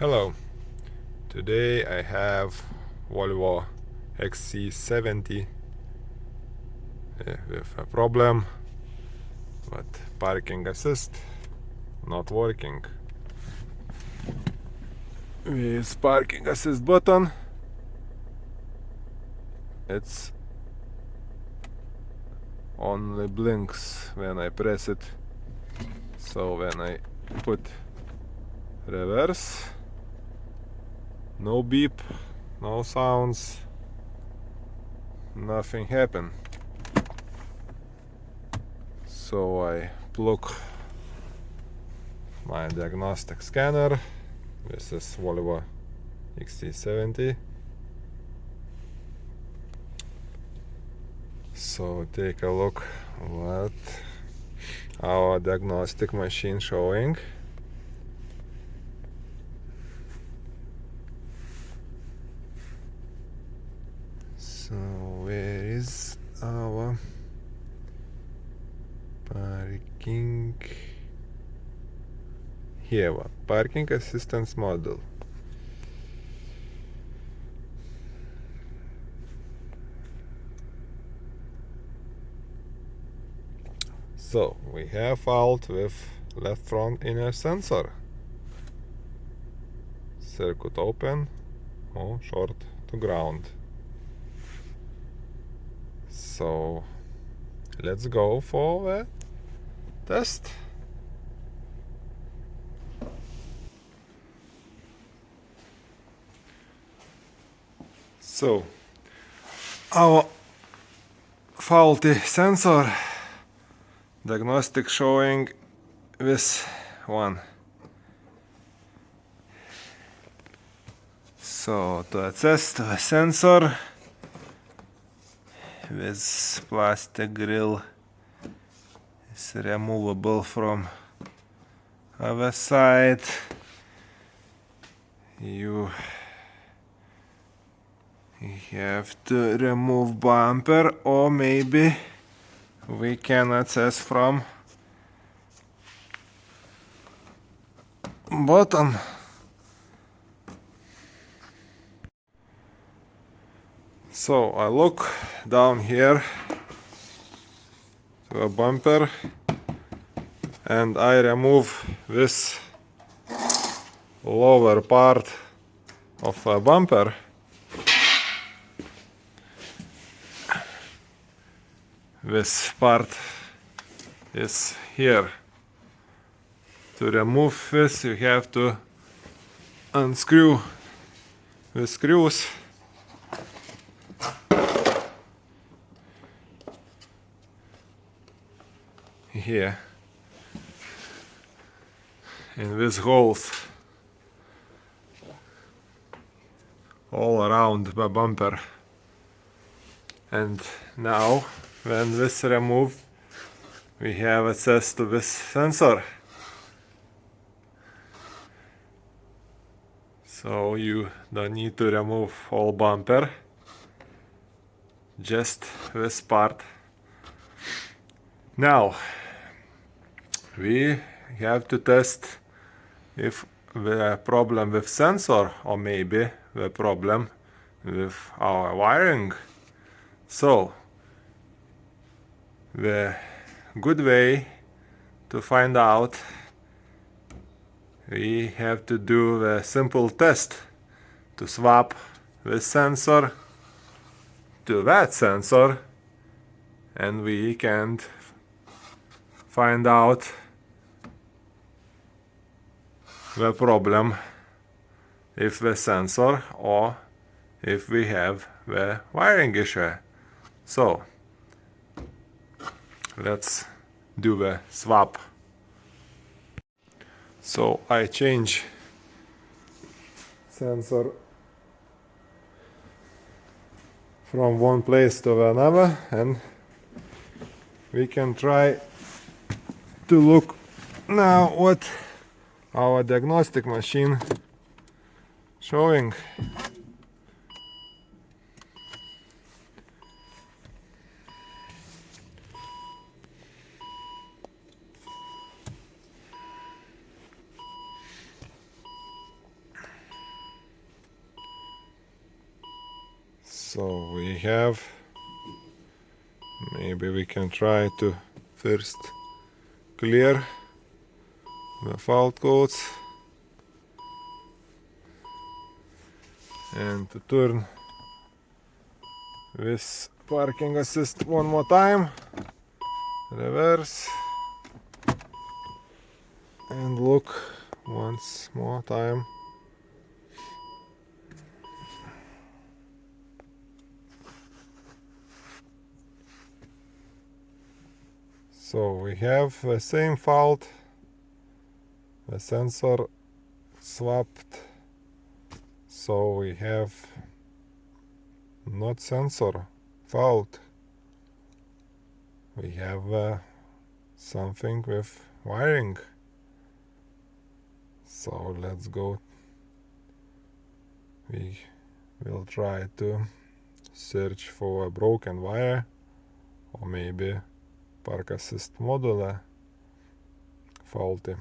Hello, today I have Volvo XC70 with a problem, but parking assist not working. With parking assist button, it's only blinks when I press it, so when I put reverse, no beep, no sounds, nothing happen. So I plug my diagnostic scanner. This is Volvo XC70. So take a look what our diagnostic machine showing. So where is our parking? Here, parking assistance model. So we have fault with left front inner sensor. Circuit open or short to ground. So let's go for the test. So our faulty sensor diagnostic showing this one. So to access the sensor, this plastic grill is removable from other side. You have to remove bumper, or maybe we can access from bottom. So I look down here to a bumper and I remove this lower part of a bumper. This part is here. To remove this, you have to unscrew the screws. Here in these holes all around the bumper. And now when this removed, we have access to this sensor. So you don't need to remove whole bumper, just this part. Now we have to test if the problem with sensor or maybe the problem with our wiring. So the good way to find out, we have to do the simple test to swap the sensor to that sensor, and we can find out the problem if the sensor or if we have the wiring issue. So let's do the swap. So I change sensor from one place to another, and we can try to look now what our diagnostic machine showing. So we have, maybe we can try to first clear the fault codes and to turn this parking assist one more time, reverse, and look once more time. So we have the same fault, the sensor swapped, so we have not sensor fault, we have something with wiring. So let's go, we will try to search for a broken wire or maybe park assist module faulty.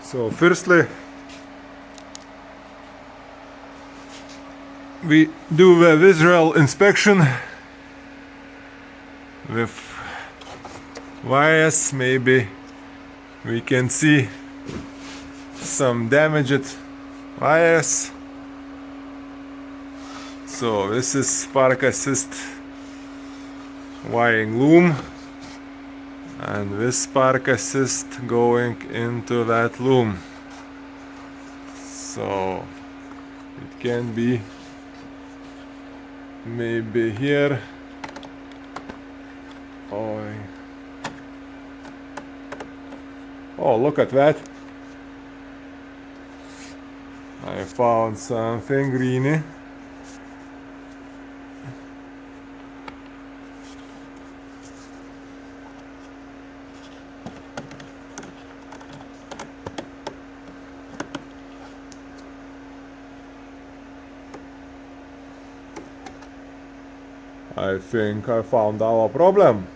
So firstly we do a visual inspection with wires. Maybe we can see some damaged wires. So this is park assist wiring loom, and this park assist going into that loom. So it can be maybe here. Oh, look at that. I found something greeny. I think I found our problem.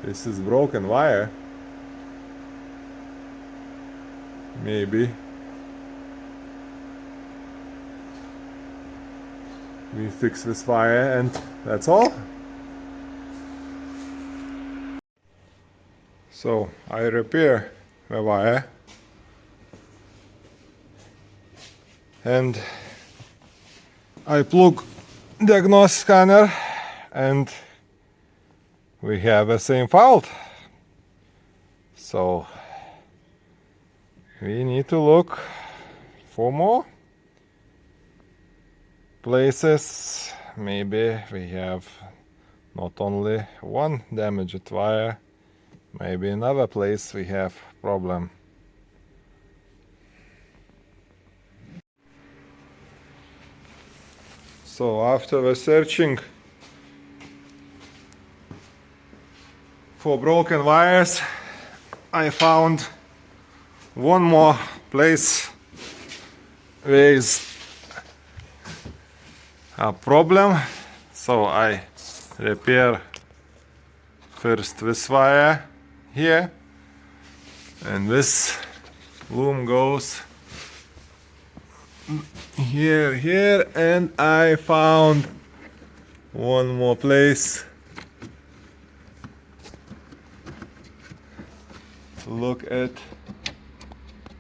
This is broken wire. Maybe we fix this wire and that's all. So I repair the wire and I plug diagnostic scanner and we have the same fault. So we need to look for more places. Maybe we have not only one damaged wire, maybe another place we have problem. So after the searching for broken wires, I found one more place where is a problem. So I repair first this wire here, and this loom goes here, and I found one more place. Look at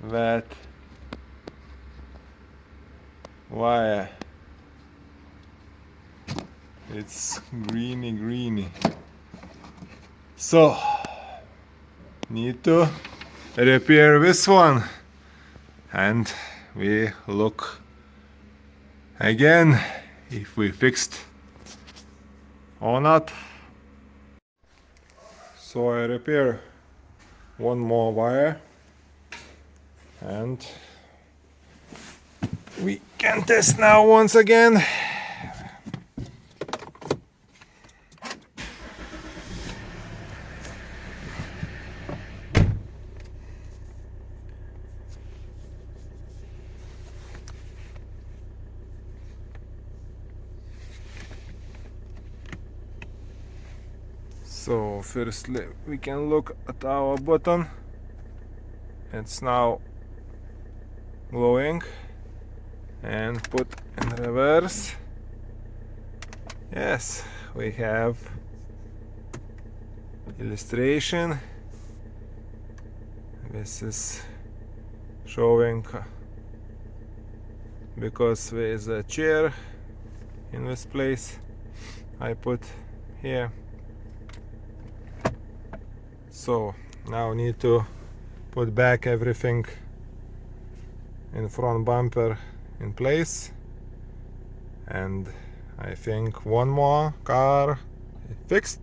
that wire. It's greeny. So need to repair this one, and we look again if we fixed or not. So I repair one more wire and we can test now once again. So firstly we can look at our button. It's now glowing, and put in reverse. Yes, we have illustration. This is showing because there is a chair in this place I put here. So now need to put back everything in front bumper in place, and I think one more car fixed.